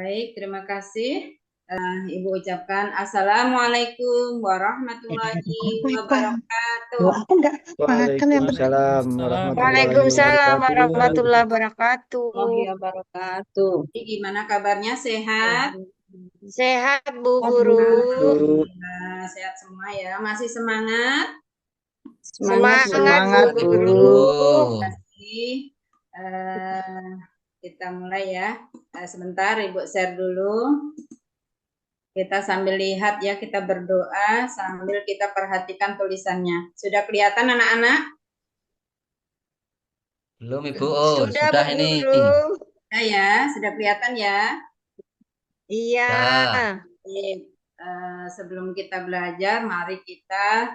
Baik, terima kasih. Ibu ucapkan Assalamualaikum warahmatullahi wabarakatuh. Aku nggak makan yang Waalaikumsalam warahmatullahi Waalaikumsalam wabarakatuh. warahmatullahi wabarakatuh. Wabarakatuh. Jadi gimana kabarnya? Sehat? Sehat Bu Guru. Alhamdulillah, sehat semua ya. Masih semangat? Semangat Bu Guru. Terima kasih. Kita mulai ya. Sebentar Ibu share dulu. Kita sambil lihat ya, kita berdoa sambil kita perhatikan tulisannya. Sudah kelihatan anak-anak? Belum Ibu, sudah Bu ini. Guru. Ya, sudah kelihatan ya? Iya. Sebelum kita belajar, mari kita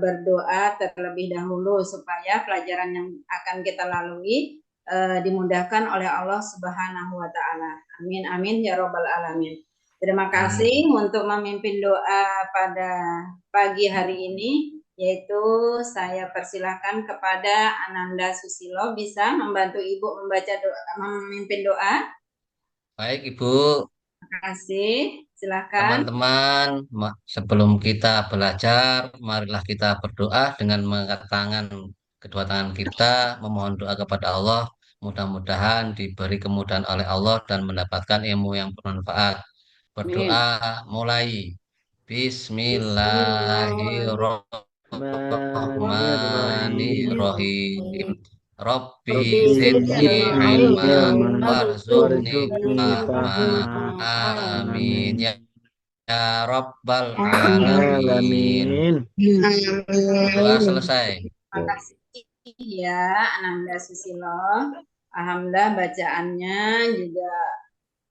berdoa terlebih dahulu supaya pelajaran yang akan kita lalui dimudahkan oleh Allah Subhanahu wa Ta'ala. Amin, amin ya Robbal 'Alamin. Terima kasih untuk memimpin doa pada pagi hari ini, yaitu saya persilahkan kepada Ananda Susilo bisa membantu Ibu membaca doa, memimpin doa. Baik Ibu. Terima kasih. Silakan. Teman-teman, sebelum kita belajar, marilah kita berdoa dengan mengangkat tangan, kedua tangan kita, memohon doa kepada Allah. Mudah-mudahan diberi kemudahan oleh Allah dan mendapatkan ilmu yang bermanfaat. Berdoa mulai. Bismillahirrahmanirrahim. Rabbi zidni ilma warzuqni fahma. Amin ya Rabbal alamin. Doa selesai. Terima kasih ya Ananda Susilo. Alhamdulillah bacaannya juga,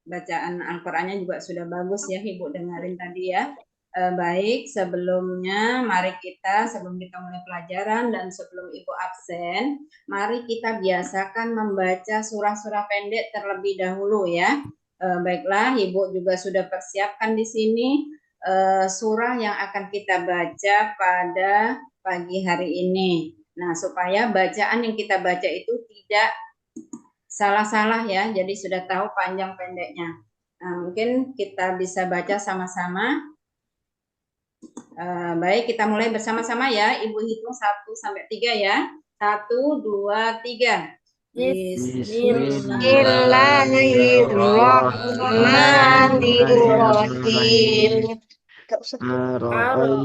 bacaan Al-Qur'annya juga sudah bagus ya, Ibu dengerin tadi ya. Baik, sebelum kita mulai pelajaran dan sebelum Ibu absen, mari kita biasakan membaca surah-surah pendek terlebih dahulu ya. Baiklah, Ibu juga sudah persiapkan di sini surah yang akan kita baca pada pagi hari ini. Nah, supaya bacaan yang kita baca itu tidak salah-salah ya, jadi sudah tahu panjang pendeknya. Nah, mungkin kita bisa baca sama-sama. Baik, kita mulai bersama-sama ya. Ibu hitung 1 sampai 3 ya. 1, 2, 3. Bismillahirrahmanirrahim.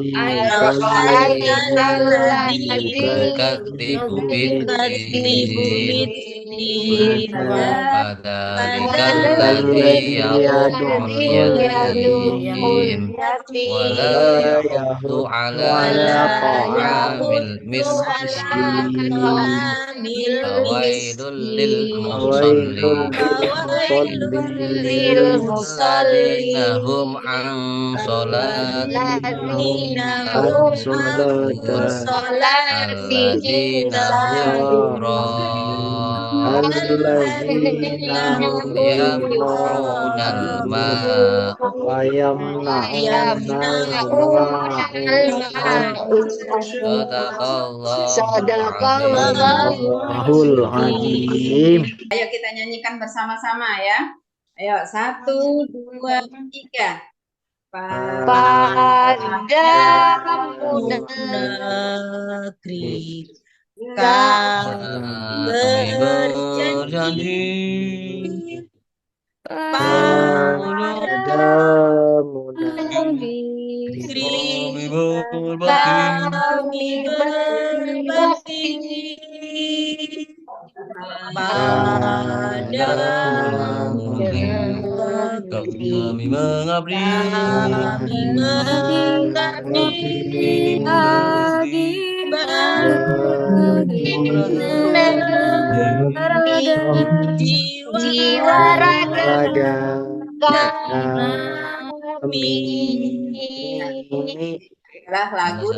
Ayo kita nyanyikan bersama-sama ya. Ayo 1, 2, 3. Padamu negeri kami berjanji, padamu negeri kami berbakti, padamu kami mengabdi jiwa raga kami. Adalah lagu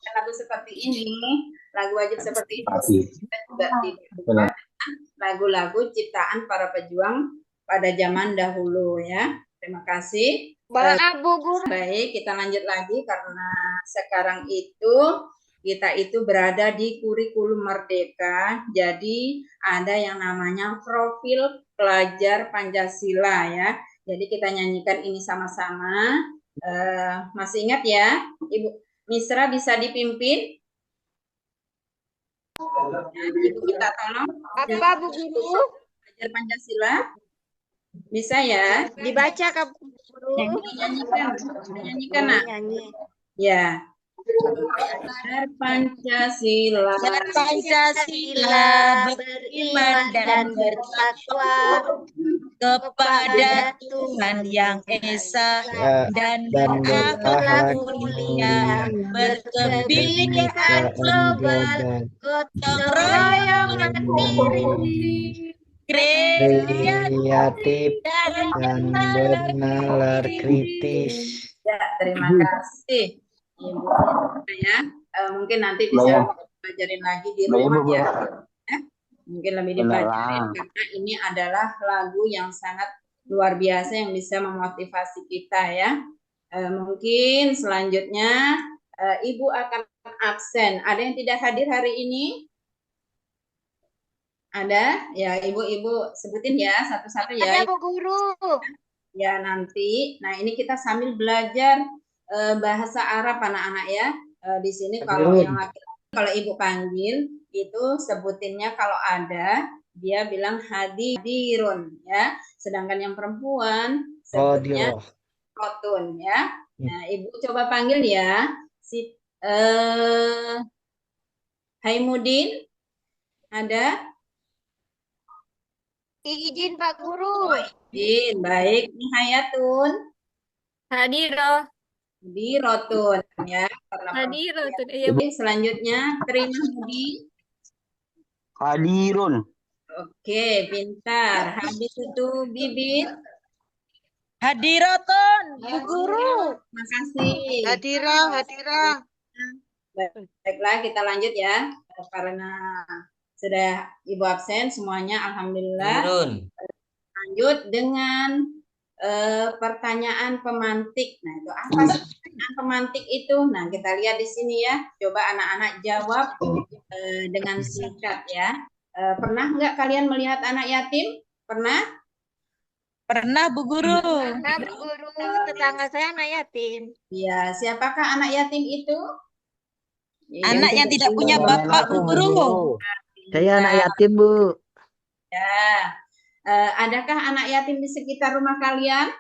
lagu seperti ini, lagu wajib seperti itu kita juga tidak lagu-lagu ciptaan para pejuang pada zaman dahulu ya. Terima kasih. Baik, Bu Guru. Baik, kita lanjut lagi karena sekarang itu kita itu berada di kurikulum Merdeka, jadi ada yang namanya profil pelajar Pancasila ya. Jadi kita nyanyikan ini sama-sama. Masih ingat ya, Ibu Misra bisa dipimpin? Ibu kita tolong. Apa Bu Guru? Pelajar Pancasila. Bisa ya? Dibaca Kak Bu Guru. Nyanyikan nak. Nyanyi. Ya. Belajar Pancasila. Pancasila beriman dan bertakwa kepada Tuhan yang Esa dan berakhlak mulia, berkebinekaan global, gotong royong mandiri, kreatif dan bernalar kritis. Ya, terima kasih Ibu ya. Mungkin nanti bisa pelajarin lagi di rumah ya. Mungkin lebih dipelajari karena ini adalah lagu yang sangat luar biasa yang bisa memotivasi kita ya. Mungkin selanjutnya Ibu akan absen. Ada yang tidak hadir hari ini? Ada? Ya, Ibu sebutin ya satu-satu ya. Ada Bu Guru. Ya, nanti. Nah, ini kita sambil belajar bahasa Arab anak-anak ya. Di sini kalau yang laki-laki, kalau Ibu panggil itu sebutinnya kalau ada dia bilang hadirun ya. Sedangkan yang perempuan sebutnya rotun ya. Nah, Ibu coba panggil ya. Si Haimudin ada? Izin Pak Guru. Izin, baik. Ini Hayatun. Hadiroh. Hadirotun ya. Hadirotun. Iya, Bu. Selanjutnya terima Budi. Hadirun. Oke, pintar. Habis itu Bibit. Hadirotun, Bu Guru. Makasih. Hadirah. Baiklah, kita lanjut ya. Karena sudah Ibu absen semuanya, alhamdulillah. Lanjut dengan pertanyaan pemantik. Nah, itu apa sih pertanyaan pemantik itu? Nah, kita lihat di sini ya. Coba anak-anak jawab dengan singkat ya. Pernah nggak kalian melihat anak yatim? Pernah? Pernah Bu Guru. Pernah Bu Guru, tetangga saya anak yatim. Ya, siapakah anak yatim itu? Anak yang tidak punya bapak Bu Guru. Saya anak yatim, Bu. Ya. Adakah anak yatim di sekitar rumah kalian?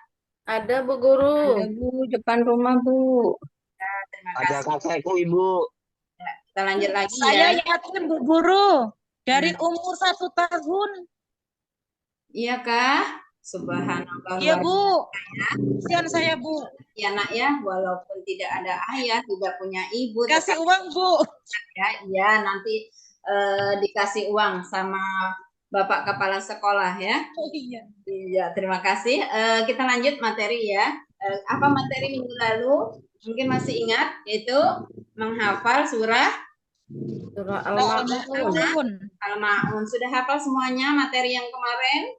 Ada Bu Guru. Ada Bu, depan rumah Bu. Ya, terima kasih. Ada kakekku, Ibu. Ya, kita lanjut lagi Saya ya. yatim Bu Guru dari umur 1 tahun. Iya kah? Subhanallah. Iya Bu. Kasihan saya Bu. Ya nak ya, walaupun tidak ada ayah, tidak punya ibu. Kasih uang Bu. Ya, iya nanti dikasih uang sama Bapak Kepala Sekolah ya. Oh iya. Iya, terima kasih. Kita lanjut materi ya. Apa materi minggu lalu? Mungkin masih ingat, yaitu menghafal surah Al-Ma'un. Al-Ma'un. Sudah hafal semuanya materi yang kemarin?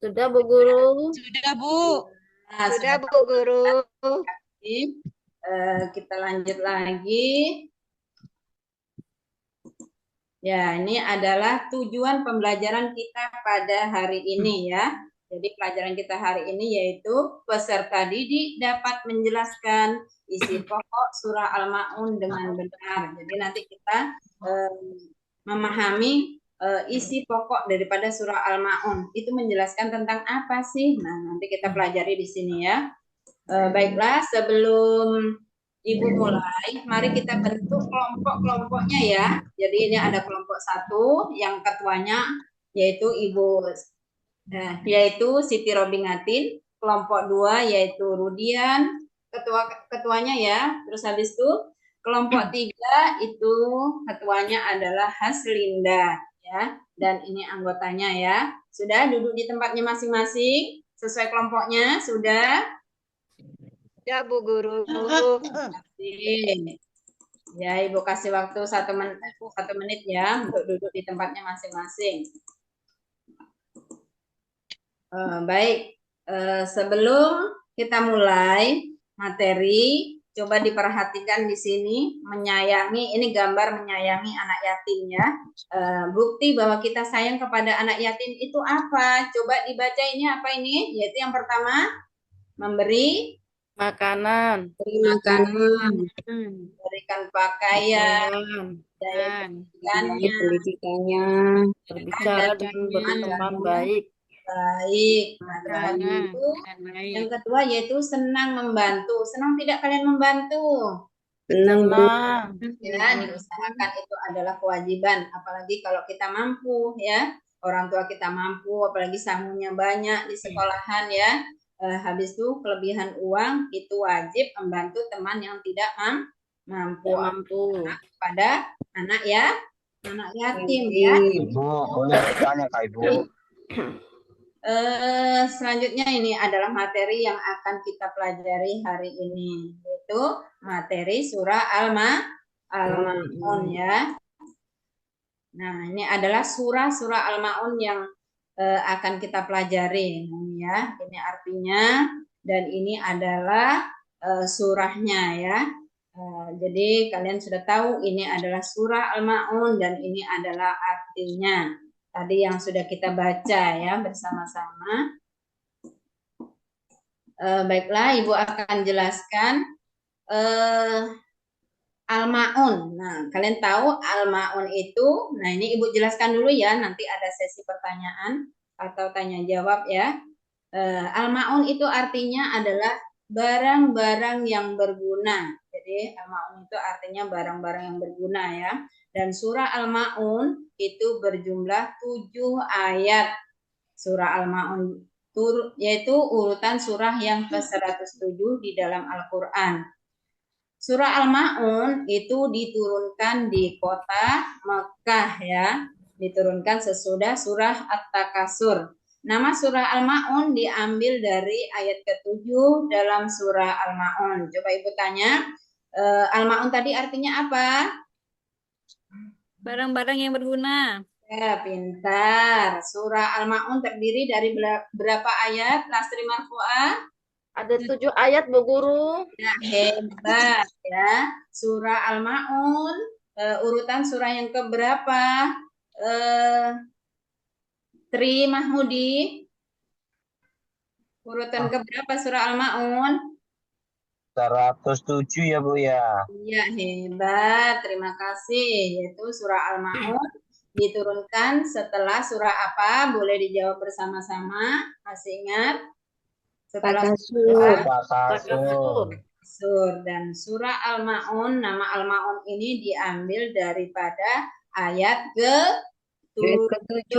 Sudah Bu Guru. Sudah Bu. Nah, Sudah Bu Guru. Kita lanjut lagi. Ya, ini adalah tujuan pembelajaran kita pada hari ini ya. Jadi pelajaran kita hari ini yaitu peserta didik dapat menjelaskan isi pokok surah Al-Ma'un dengan benar. Jadi nanti kita memahami isi pokok daripada surah Al-Ma'un. Itu menjelaskan tentang apa sih? Nah, nanti kita pelajari di sini ya. Baiklah, sebelum Ibu mulai, mari kita bentuk kelompok-kelompoknya ya. Jadi ini ada kelompok 1 yang ketuanya yaitu yaitu Siti Robingatin, kelompok 2 yaitu Rudian, ketuanya ya. Terus habis itu kelompok 3 itu ketuanya adalah Haslinda ya. Dan ini anggotanya ya. Sudah duduk di tempatnya masing-masing sesuai kelompoknya, sudah? Ya Bu Guru. Ya, Ibu kasih waktu 1 menit ya untuk duduk di tempatnya masing-masing. Baik, sebelum kita mulai materi, Coba diperhatikan di sini, menyayangi, ini gambar menyayangi anak yatim ya. Bukti bahwa kita sayang kepada anak yatim itu apa? Coba dibaca ini apa ini? Yaitu yang pertama, memberi Makanan. makanan, memberikan pakaian, Pakaian. daya Biaya pendidikannya, Berbicara dan berteman baik. baik. Nah, terus habis itu yang kedua yaitu senang membantu. Senang tidak kalian membantu? Senang. Ya, diusahakan itu adalah kewajiban. Apalagi kalau kita mampu ya, orang tua kita mampu, apalagi sangunya banyak di sekolahan ya. Habis itu kelebihan uang itu wajib membantu teman yang tidak mampu. Pada anak ya, anak yatim ya. Ibu, boleh bertanya Kak Ibu? Selanjutnya ini adalah materi yang akan kita pelajari hari ini, yaitu materi surah Al-Ma'un ya. Nah, ini adalah surah Al-Ma'un yang akan kita pelajari ya. Ini artinya dan ini adalah surahnya ya. Jadi kalian sudah tahu ini adalah surah Al-Ma'un dan ini adalah artinya. Tadi yang sudah kita baca ya bersama-sama. Baiklah, Ibu akan jelaskan Al-Ma'un. Nah, kalian tahu Al-Ma'un itu, nah ini Ibu jelaskan dulu ya, nanti ada sesi pertanyaan atau tanya jawab ya. Al-Ma'un itu artinya adalah barang-barang yang berguna. Jadi Al-Ma'un itu artinya barang-barang yang berguna ya. Dan surah Al-Ma'un itu berjumlah 7 ayat. Surah Al-Ma'un yaitu urutan surah yang ke-107 di dalam Al-Quran. Surah Al-Ma'un itu diturunkan di kota Mekah ya. Diturunkan sesudah surah At-Takasur. Nama surah Al-Ma'un diambil dari ayat ke-7 dalam surah Al-Ma'un. Coba Ibu tanya, Al-Ma'un tadi artinya apa? Barang-barang yang berguna. Ya, pintar. Surah Al-Ma'un terdiri dari berapa ayat? Lastri Marfu'ah? Ada 7 ayat, Bu Guru. Ya, hebat ya. Surah Al-Ma'un, urutan surah yang keberapa? Tri Mahmudi. Urutan keberapa surah Al-Ma'un? 107 ya Bu ya. Iya, hebat. Terima kasih. Yaitu surah Al-Ma'un diturunkan setelah surah apa? Boleh dijawab bersama-sama. Masih ingat? Setelah Takasur. Dan surah Al-Ma'un, nama Al-Ma'un ini diambil daripada ayat ke-7.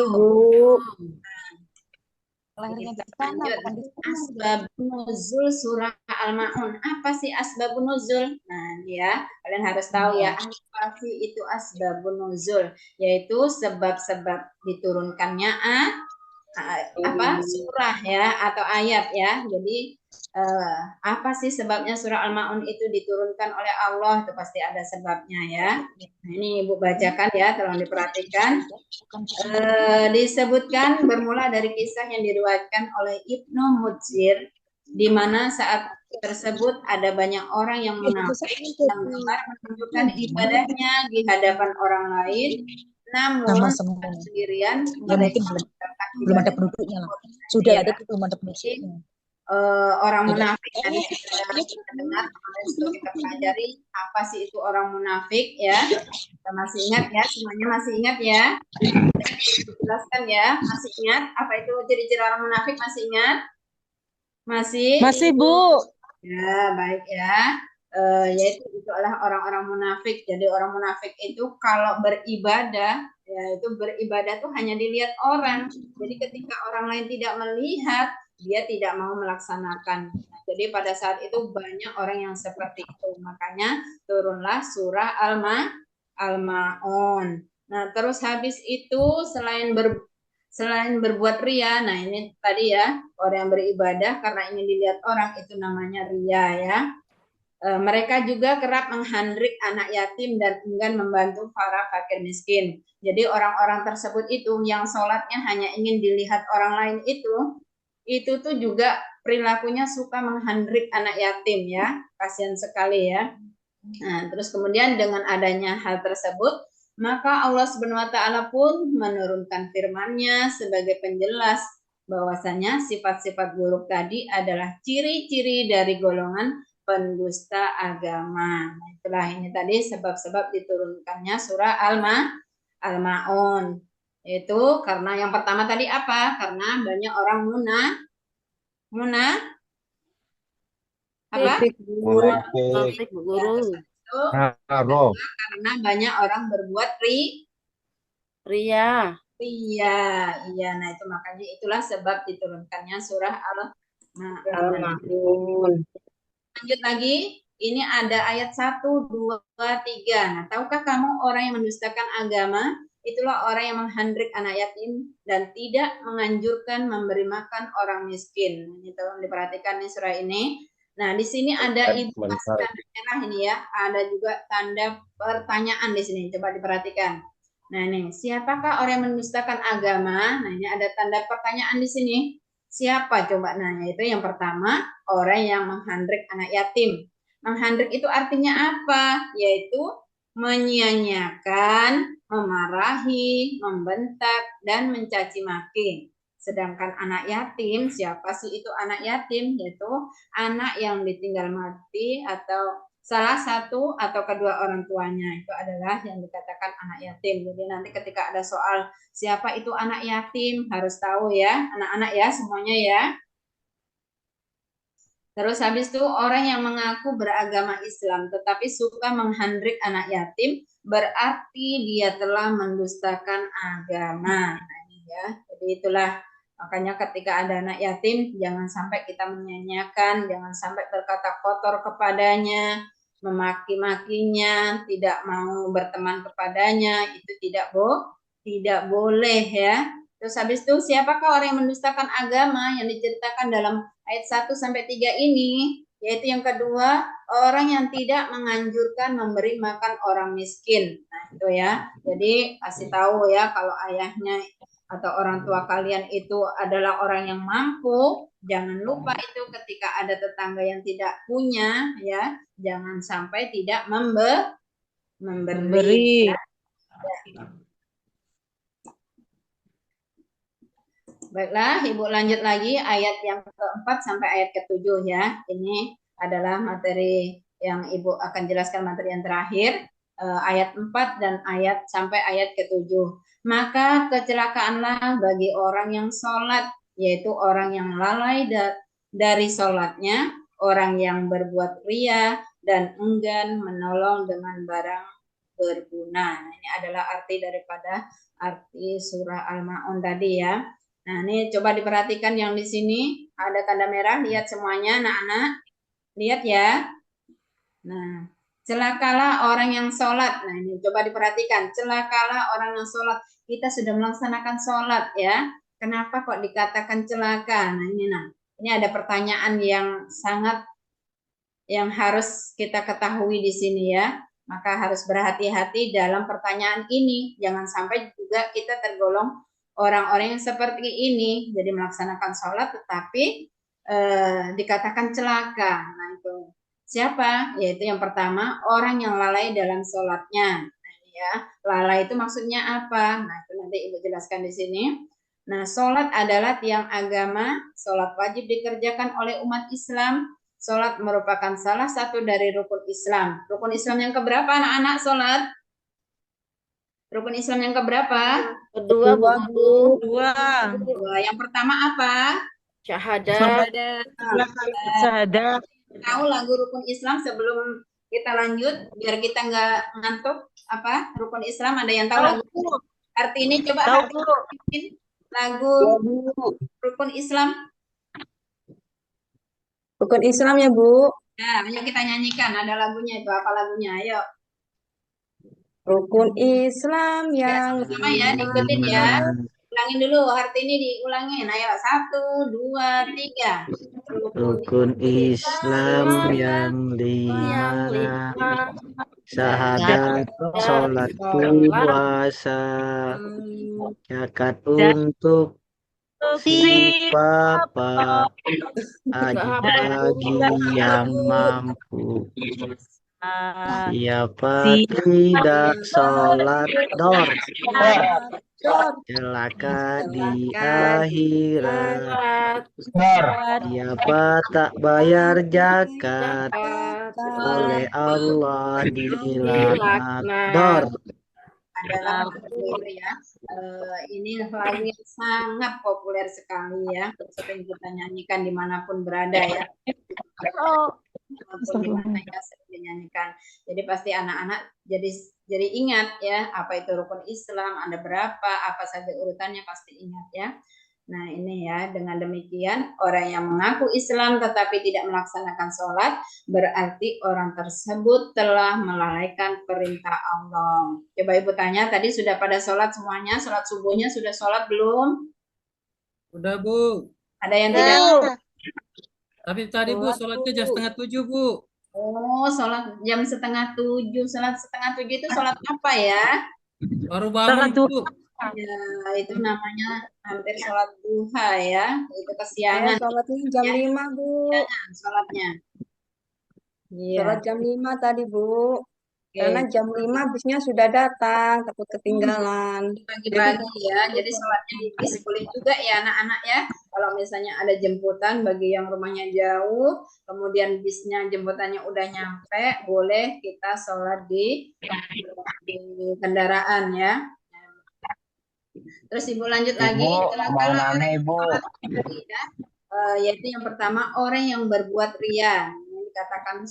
Asbabun nuzul surah Al-Ma'un. Apa sih asbabun nuzul? Nah, ya, kalian harus tahu ya, apa sih itu asbabun nuzul? Yaitu sebab-sebab diturunkannya surah ya atau ayat ya. Jadi apa sih sebabnya surah Al-Ma'un itu diturunkan oleh Allah? Itu pasti ada sebabnya ya. Nah, ini Ibu bacakan ya, tolong diperhatikan. Disebutkan bermula dari kisah yang diriwayatkan oleh Ibnu Mutsir, di mana saat tersebut ada banyak orang yang munafik yang gemar menunjukkan ibadahnya di hadapan orang lain, namun sendirian mereka belum ada penduduknya lah. Sudah ada belum ada penduduknya. Orang munafik tadi kita dengar kemarin sudah kita pelajari apa sih itu orang munafik ya. Kita masih ingat ya, semuanya masih ingat ya. Jelaskan ya, masih ingat apa itu ciri-ciri orang munafik, masih ingat? Masih Bu. Ya, baik ya. Yaitu itu adalah orang-orang munafik. Jadi orang munafik itu kalau beribadah ya itu beribadah tuh hanya dilihat orang. Jadi ketika orang lain tidak melihat, dia tidak mau melaksanakan. Jadi pada saat itu banyak orang yang seperti itu. Makanya turunlah surah Al-Ma'un. Nah, terus habis itu selain berbuat ria, nah ini tadi ya, orang yang beribadah karena ingin dilihat orang itu namanya ria ya. Mereka juga kerap menghandrik anak yatim dan enggan membantu para fakir miskin. Jadi orang-orang tersebut itu yang sholatnya hanya ingin dilihat orang lain itu itu tuh juga perilakunya suka menghandrik anak yatim ya, kasihan sekali ya. Nah, terus kemudian dengan adanya hal tersebut, maka Allah Subhanahu wa taala pun menurunkan firman-Nya sebagai penjelas bahwasanya sifat-sifat buruk tadi adalah ciri-ciri dari golongan pendusta agama. Nah, itulah ini tadi sebab-sebab diturunkannya surah Al-Maun. Itu karena yang pertama tadi apa? Karena banyak orang apa? Munafik, Bu Guru. Itu Haroh. karena banyak orang berbuat Ria. iya, iya. Nah, itu makanya itulah sebab diturunkannya surah Al-Maun. Lanjut lagi, ini ada ayat 1, 2, 3. Nah, tahukah kamu orang yang mendustakan agama? Itulah orang yang menghandrik anak yatim dan tidak menganjurkan memberi makan orang miskin. Ini tolong diperhatikan nih surah ini. Nah, di sini ada ibu kasih tanda merah ini ya. Ada juga tanda pertanyaan di sini. Coba diperhatikan. Nah, ini siapakah orang yang mendustakan agama? Nah, ini ada tanda pertanyaan di sini. Siapa coba? Nah, yaitu yang pertama, orang yang menghandrik anak yatim. Menghandrik itu artinya apa? Yaitu menyia-nyiakan, memarahi, membentak, dan mencaci maki. Sedangkan anak yatim, siapa sih itu anak yatim? Yaitu anak yang ditinggal mati atau salah satu atau kedua orang tuanya. Itu adalah yang dikatakan anak yatim. Jadi nanti ketika ada soal siapa itu anak yatim, harus tahu ya, anak-anak ya semuanya ya. Terus habis itu orang yang mengaku beragama Islam tetapi suka menghandrik anak yatim, berarti dia telah mendustakan agama. Nah, ini ya. Jadi itulah makanya ketika ada anak yatim jangan sampai kita menyanyiakan, jangan sampai berkata kotor kepadanya, memaki-makinya, tidak mau berteman kepadanya, itu tidak boleh ya. Terus habis itu siapakah orang yang mendustakan agama yang diceritakan dalam ayat 1 sampai 3 ini? Yaitu yang kedua, orang yang tidak menganjurkan memberi makan orang miskin. Nah, itu ya. Jadi kasih tahu ya kalau ayahnya atau orang tua kalian itu adalah orang yang mampu, jangan lupa itu ketika ada tetangga yang tidak punya ya, jangan sampai tidak memberi. Ya. Baiklah, Ibu lanjut lagi ayat yang keempat sampai ayat ketujuh ya. Ini adalah materi yang Ibu akan jelaskan materi yang terakhir, ayat 4 dan ayat sampai ayat ketujuh. Maka kecelakaanlah bagi orang yang sholat, yaitu orang yang lalai dari sholatnya, orang yang berbuat ria dan enggan menolong dengan barang berguna. Nah, ini adalah arti daripada arti surah Al-Maun tadi ya. Nah, ini coba diperhatikan yang di sini ada tanda merah, lihat semuanya anak-anak. Lihat ya. Nah, celakalah orang yang sholat. Nah, ini coba diperhatikan, celakalah orang yang sholat. Kita sudah melaksanakan sholat ya. Kenapa kok dikatakan celaka? Nah, ini ada pertanyaan yang sangat yang harus kita ketahui di sini ya. Maka harus berhati-hati dalam pertanyaan ini. Jangan sampai juga kita tergolong orang-orang yang seperti ini, jadi melaksanakan sholat tetapi dikatakan celaka. Nah, itu siapa? Yaitu yang pertama, orang yang lalai dalam sholatnya. Nah, ya, lalai itu maksudnya apa? Nah, itu nanti Ibu jelaskan di sini. Nah, sholat adalah tiang agama, sholat wajib dikerjakan oleh umat Islam. Sholat merupakan salah satu dari rukun Islam. Rukun Islam yang keberapa anak-anak sholat? Rukun Islam yang keberapa? Kedua, Bu Guru. Dua. Yang pertama apa? Syahadat. Syahadat. Tahu lagu rukun Islam sebelum kita lanjut biar kita nggak ngantuk apa? Rukun Islam ada yang tahu lagu? Arti ini coba artiin lagu rukun Islam. Rukun Islam ya, Bu. Ya, ayo kita nyanyikan. Ada lagunya itu. Apa lagunya? Ayo. Rukun Islam yang sama ya, diikutin ya. Ulangin dulu, Hartini diulangin. Ayo, 1, 2, 3. Rukun Islam yang lima, syahadat, sholat puasa, zakat untuk si Bapa, adik bagi yang mampu. Siapa tidak sholat dor, celaka di akhirat. Siapa tak bayar zakat, oleh Allah dilaknat dor. Adalah lagu ya. Ini lagu yang sangat populer sekali ya. Sering kita nyanyikan dimanapun berada ya. Maupun di mana ya sering dinyanyikan. Jadi pasti anak-anak jadi ingat ya apa itu rukun Islam, ada berapa, apa saja urutannya pasti ingat ya. Nah ini ya, dengan demikian orang yang mengaku Islam tetapi tidak melaksanakan sholat berarti orang tersebut telah melalaikan perintah Allah. Coba Ibu tanya, tadi sudah pada sholat semuanya? Sholat subuhnya sudah sholat belum? Udah, Bu. Ada yang tidak? Tapi tadi, Bu, sholatnya jam 6:30, Bu. Oh, sholat jam 6:30. Sholat 6:30 itu sholat apa ya? Baru bangun, Bu. Ya, itu namanya hampir sholat duha ya. Itu kesiangan. Sholatnya jam 5, Bu. Sholatnya. Iya. Sholat jam 5 tadi, Bu. Oke. Karena jam 5 busnya sudah datang, takut ketinggalan. Pagi-pagi ya, jadi sholatnya di bis boleh juga ya anak-anak ya. Kalau misalnya ada jemputan bagi yang rumahnya jauh, kemudian bisnya jemputannya udah nyampe, boleh kita sholat di kendaraan ya. Terus Ibu lanjut lagi. Mau nanya Ibu. Ya, yaitu yang pertama orang yang berbuat ria. Ini dikatakan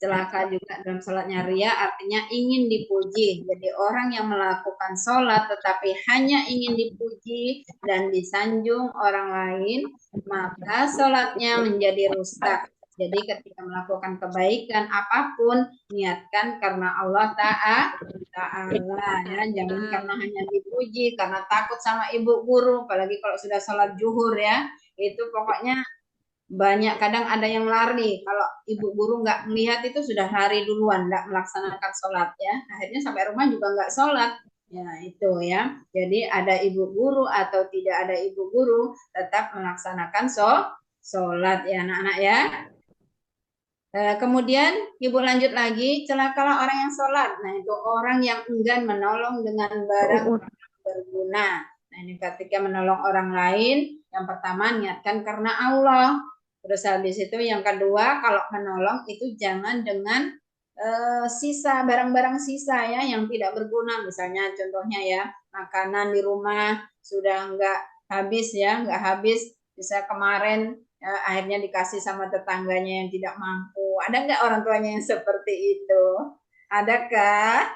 celaka juga dalam sholatnya ria, artinya ingin dipuji. Jadi orang yang melakukan sholat tetapi hanya ingin dipuji dan disanjung orang lain, maka sholatnya menjadi rusak. Jadi ketika melakukan kebaikan apapun, niatkan karena Allah Ta'ala ya. Jangan karena hanya dipuji, karena takut sama ibu guru, apalagi kalau sudah sholat zuhur ya. Itu pokoknya banyak, kadang ada yang lari. Kalau ibu guru nggak melihat itu sudah lari duluan, nggak melaksanakan sholat ya. Akhirnya sampai rumah juga nggak sholat. Ya itu ya. Jadi ada ibu guru atau tidak ada ibu guru, tetap melaksanakan sholat ya anak-anak ya. Kemudian Ibu lanjut lagi, celakalah orang yang sholat. Nah itu orang yang enggan menolong dengan barang berguna. Nah ini ketika menolong orang lain, yang pertama niatkan karena Allah. Terus habis itu yang kedua, kalau menolong itu jangan dengan sisa, barang-barang sisa ya yang tidak berguna. Misalnya contohnya ya, makanan di rumah sudah nggak habis ya, nggak habis. Bisa kemarin akhirnya dikasih sama tetangganya yang tidak mampu. Ada nggak orang tuanya yang seperti itu? Adakah?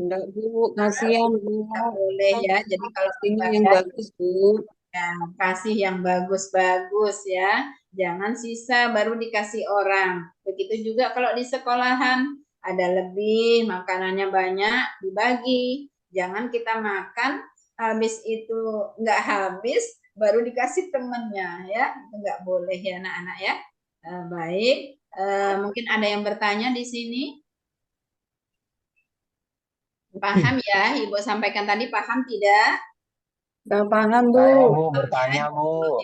Enggak, Bu. Kasihan, Bu. Nggak boleh ya. Jadi kalau ini yang bagus, Bu. Ya, kasih yang bagus-bagus ya. Jangan sisa baru dikasih orang. Begitu juga kalau di sekolahan ada lebih, makanannya banyak, dibagi. Jangan kita makan, habis itu nggak habis, baru dikasih temennya ya. Itu nggak boleh ya anak-anak ya. Baik, mungkin ada yang bertanya di sini. Paham ya, Ibu sampaikan tadi, paham tidak? Gak paham, Bu. Bu, bertanya, Bu.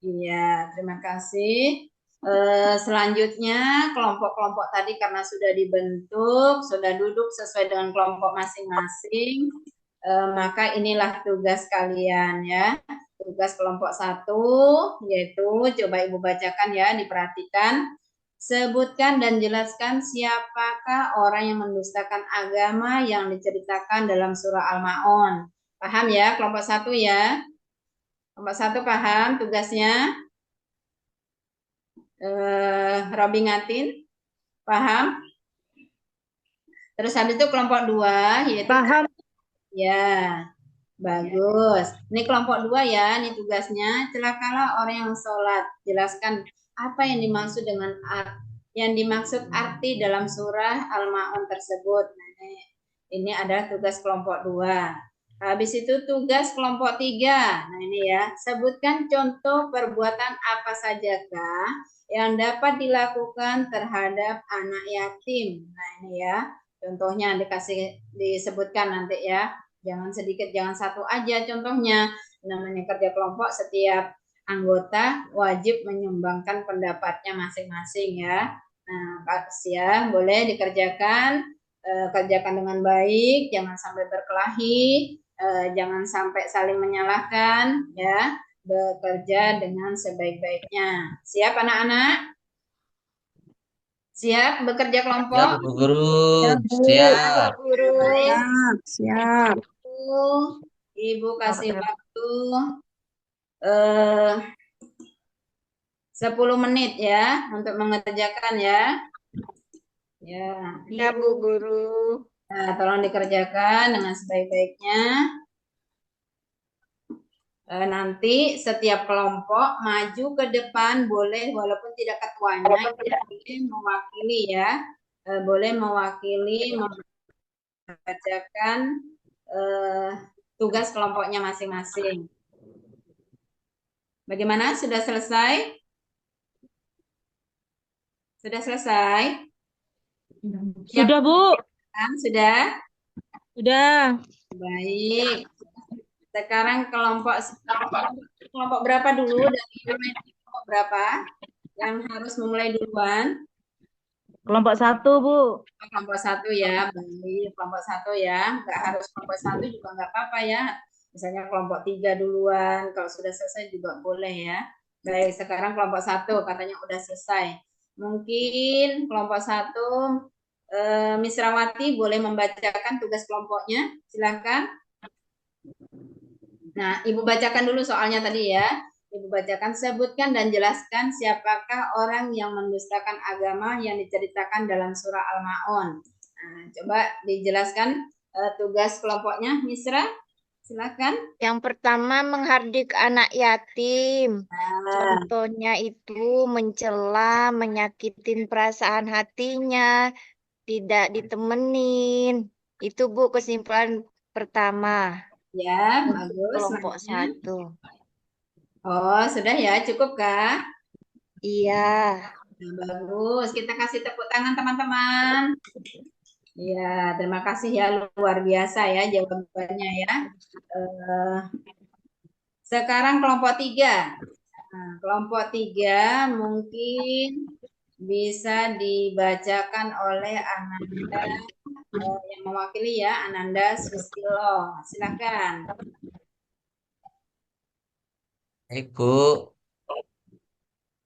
Iya, terima kasih. Selanjutnya, kelompok-kelompok tadi karena sudah dibentuk, sudah duduk sesuai dengan kelompok masing-masing, maka inilah tugas kalian ya. Tugas kelompok 1, yaitu coba Ibu bacakan ya, diperhatikan. Sebutkan dan jelaskan siapakah orang yang mendustakan agama yang diceritakan dalam surah Al-Ma'un. Paham ya, kelompok 1 ya? Kelompok 1 paham tugasnya? Robi Ngatin? Paham? Terus habis itu kelompok 2, yaitu Paham. Ya, bagus. Ini kelompok 2 ya, ini tugasnya. Celakalah orang yang sholat. Jelaskan apa yang dimaksud dengan arti dalam surah Al-Ma'un tersebut. Nah, ini adalah tugas kelompok 2. Habis itu tugas kelompok 3. Nah ini ya, sebutkan contoh perbuatan apa sajakah yang dapat dilakukan terhadap anak yatim. Nah ini ya, contohnya disebutkan nanti ya. Jangan sedikit, jangan satu aja contohnya. namanya kerja kelompok, setiap anggota wajib menyumbangkan pendapatnya masing-masing ya. Nah, siang boleh dikerjakan, kerjakan dengan baik, jangan sampai berkelahi, jangan sampai saling menyalahkan ya, bekerja dengan sebaik-baiknya. Siap anak-anak? Siap bekerja Ya, kelompok? Bu Guru. Ya, Bu. Siap. Guru. Baik, Siap. Ibu kasih waktu 10 menit ya untuk mengerjakan ya. Ya, Ya, Bu Guru. nah, tolong dikerjakan dengan sebaik-baiknya. Nanti setiap kelompok maju ke depan boleh, walaupun tidak ketuanya, boleh mewakili ya, boleh mewakili membacakan tugas kelompoknya masing-masing. Bagaimana? Sudah selesai? Sudah selesai? Sudah, Bu. Sudah? Sudah. Baik. Sekarang kelompok berapa dulu? Dari kelompok berapa yang harus memulai duluan? Kelompok 1, Bu. Kelompok 1 ya, baik. Kelompok 1 ya, nggak harus kelompok 1 juga nggak apa-apa ya. Misalnya kelompok 3 duluan, kalau sudah selesai juga boleh ya. Baik, sekarang kelompok 1 katanya udah selesai. Mungkin kelompok 1 Misrawati boleh membacakan tugas kelompoknya, silakan. Nah, Ibu bacakan dulu soalnya tadi ya. Ibu bacakan, sebutkan dan jelaskan siapakah orang yang mendustakan agama yang diceritakan dalam surah Al-Ma'un. Nah, coba dijelaskan tugas kelompoknya, Misra, silakan. Yang pertama menghardik anak yatim. Contohnya itu mencela, menyakitin perasaan hatinya, tidak ditemenin. Itu Bu kesimpulan pertama. Ya, Untuk bagus. kelompok 1. Oh, sudah ya, cukup kah? Iya. Nah, bagus. Kita kasih tepuk tangan teman-teman. Ya, terima kasih ya, luar biasa ya jawabannya ya. Sekarang kelompok 3. Nah, kelompok 3 mungkin bisa dibacakan oleh Ananda yang mewakili ya, Ananda Susilo. Silakan. Ibu,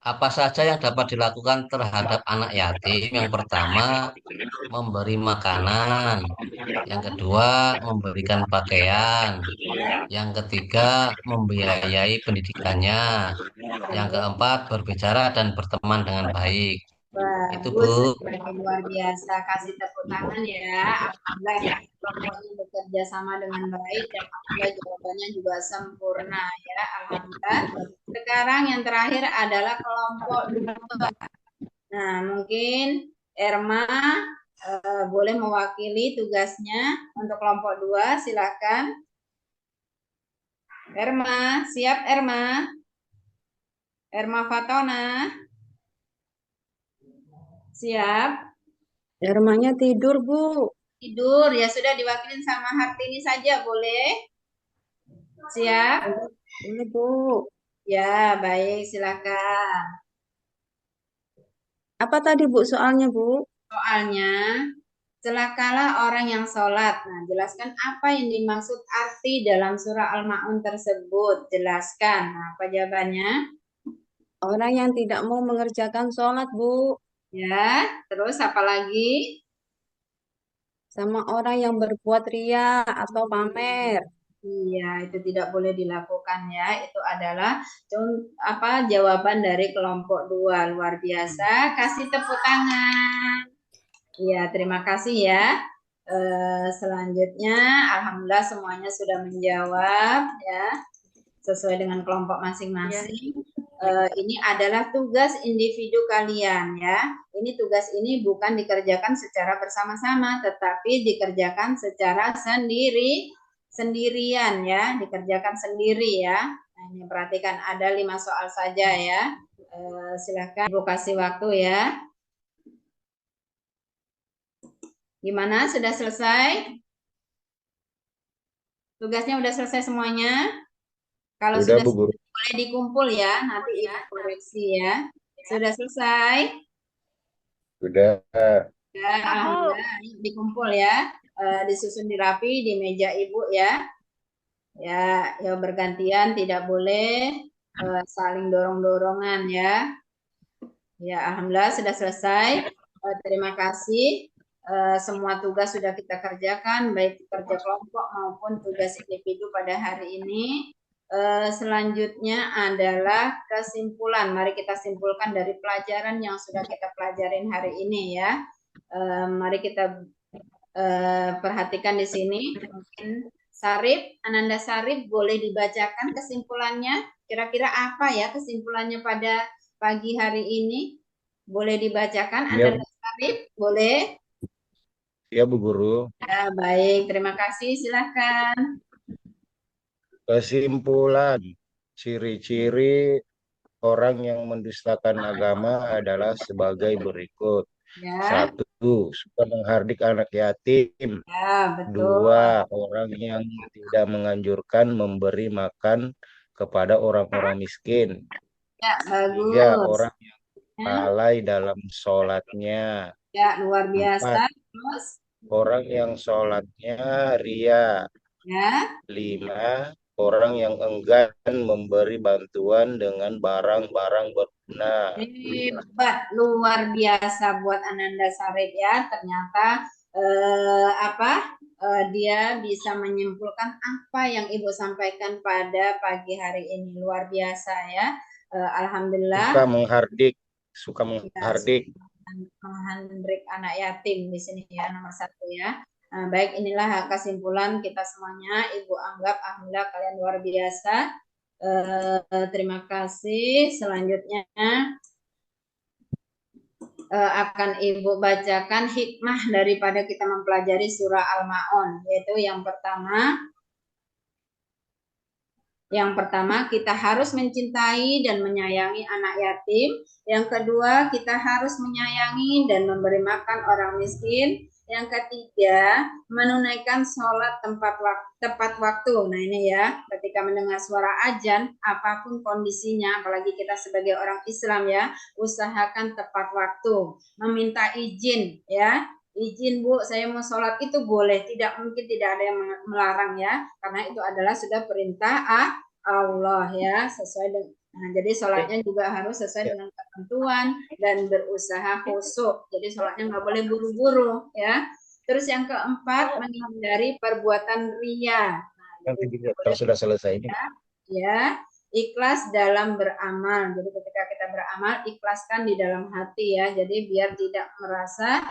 apa saja yang dapat dilakukan terhadap anak yatim? Yang pertama, memberi makanan. Yang kedua, memberikan pakaian. Yang ketiga, membiayai pendidikannya. Yang keempat, berbicara dan berteman dengan baik. Itu, Bu. Bagus, luar biasa. Kasih tepuk tangan ya. Alhamdulillah ya, kelompoknya bekerja sama dengan baik dan alhamdulillah jawabannya juga sempurna ya. Alhamdulillah. Sekarang yang terakhir adalah kelompok 2. Nah, mungkin Erma boleh mewakili tugasnya untuk kelompok 2. Silakan. Erma, siap Erma? Erma Fatona. Siap. Ermanya tidur, Bu. Tidur, ya sudah diwakilin sama Hartini saja, boleh? Siap? Boleh, Bu. Ya, baik, silakan. Apa tadi, Bu, soalnya, Bu? Soalnya, celakalah orang yang sholat. Nah, jelaskan apa yang dimaksud arti dalam surah Al-Ma'un tersebut. Jelaskan. Nah, apa jawabannya? Orang yang tidak mau mengerjakan sholat, Bu. Ya, terus apa lagi? Sama orang yang berbuat ria atau pamer. Iya, itu tidak boleh dilakukan ya. Itu adalah jawaban dari kelompok 2. Luar biasa. Kasih tepuk tangan. Iya, terima kasih ya. Selanjutnya, alhamdulillah semuanya sudah menjawab ya, sesuai dengan kelompok masing-masing. Ini adalah tugas individu kalian ya. Ini tugas ini bukan dikerjakan secara bersama-sama, tetapi dikerjakan secara sendirian ya, dikerjakan sendiri ya. Nah, ini perhatikan ada 5 soal saja ya. Silakan Ibu kasih waktu ya. Gimana? Sudah selesai? Tugasnya sudah selesai semuanya? Kalau Sudah sudah Bu Guru. boleh dikumpul ya, nanti Ibu koreksi ya. Sudah selesai? Sudah. Ya, alhamdulillah. Yuk dikumpul ya. Disusun dirapi di meja Ibu ya. Ya, ya bergantian, tidak boleh saling dorong-dorongan ya. Ya, alhamdulillah sudah selesai. Terima kasih. Semua tugas sudah kita kerjakan, baik kerja kelompok maupun tugas individu pada hari ini. Selanjutnya adalah kesimpulan. Mari kita simpulkan dari pelajaran yang sudah kita pelajarin hari ini ya. Mari kita perhatikan di sini. Mungkin Sarip, Ananda Sarip, boleh dibacakan kesimpulannya? Kira-kira apa ya kesimpulannya pada pagi hari ini? Boleh dibacakan, Ya, Ananda Sarip? Boleh? ya Bu Guru. Ya, baik, terima kasih. Silakan. Kesimpulan, ciri-ciri orang yang mendustakan agama adalah sebagai berikut. Ya, 1. Suka menghardik anak yatim. ya, betul. 2. Orang yang tidak menganjurkan memberi makan kepada orang-orang miskin. Ya, 3. bagus. Orang yang lalai dalam sholatnya. Ya, luar 4. biasa. Terus, Orang yang sholatnya ria. ya, 5. Orang yang enggan memberi bantuan dengan barang-barang berguna. hebat, luar biasa buat Ananda Sarip ya. Ternyata dia bisa menyimpulkan apa yang Ibu sampaikan pada pagi hari ini. Luar biasa ya. Alhamdulillah. Suka menghardik. Menghardik anak yatim di sini ya, nomor 1 ya. Nah, baik, inilah kesimpulan kita semuanya. Ibu anggap alhamdulillah kalian luar biasa. Terima kasih. Selanjutnya akan Ibu bacakan hikmah daripada kita mempelajari surah Al-Ma'un, yaitu yang pertama, kita harus mencintai dan menyayangi anak yatim. Yang kedua, kita harus menyayangi dan memberi makan orang miskin. Yang ketiga, menunaikan sholat tepat waktu. Nah ini ya, ketika mendengar suara azan, apapun kondisinya, apalagi kita sebagai orang Islam ya, usahakan tepat waktu. Meminta izin ya, izin Bu, saya mau sholat, itu boleh, tidak mungkin tidak ada yang melarang ya, karena itu adalah sudah perintah Allah ya, sesuai dengan. Nah, jadi sholatnya juga harus sesuai dengan ketentuan dan berusaha khusyuk. Jadi sholatnya nggak boleh buru-buru ya. Terus yang keempat, menghindari perbuatan ria. Nah, Kalau sudah selesai ini. Ya, ikhlas dalam beramal. Jadi ketika kita beramal, ikhlaskan di dalam hati ya. Jadi biar tidak merasa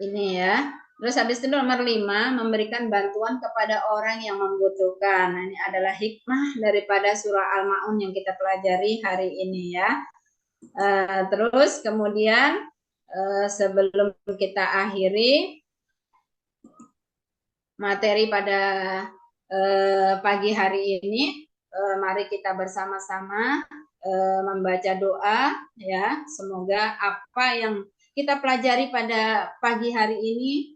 ini ya. Terus habis itu nomor 5, memberikan bantuan kepada orang yang membutuhkan. Nah, ini adalah hikmah daripada surah Al-Ma'un yang kita pelajari hari ini ya. Terus kemudian sebelum kita akhiri materi pada pagi hari ini, mari kita bersama-sama membaca doa ya. Semoga apa yang kita pelajari pada pagi hari ini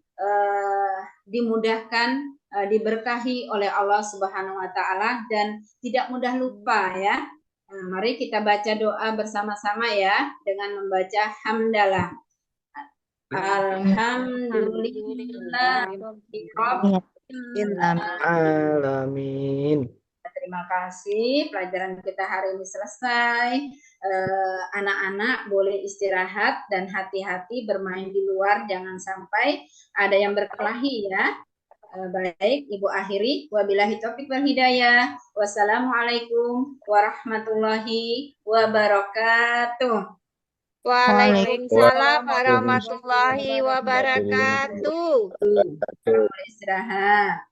dimudahkan, diberkahi oleh Allah Subhanahu wa taala dan tidak mudah lupa ya. Nah, mari kita baca doa bersama-sama ya dengan membaca hamdalah. Alhamdulillah alamin. Terima kasih, pelajaran kita hari ini selesai. Anak-anak boleh istirahat dan hati-hati bermain di luar, jangan sampai ada yang berkelahi ya. Baik, Ibu akhiri. Wabillahi taufiq wal hidayah. Wassalamualaikum warahmatullahi wabarakatuh. Waalaikumsalam warahmatullahi wabarakatuh. Istirahat.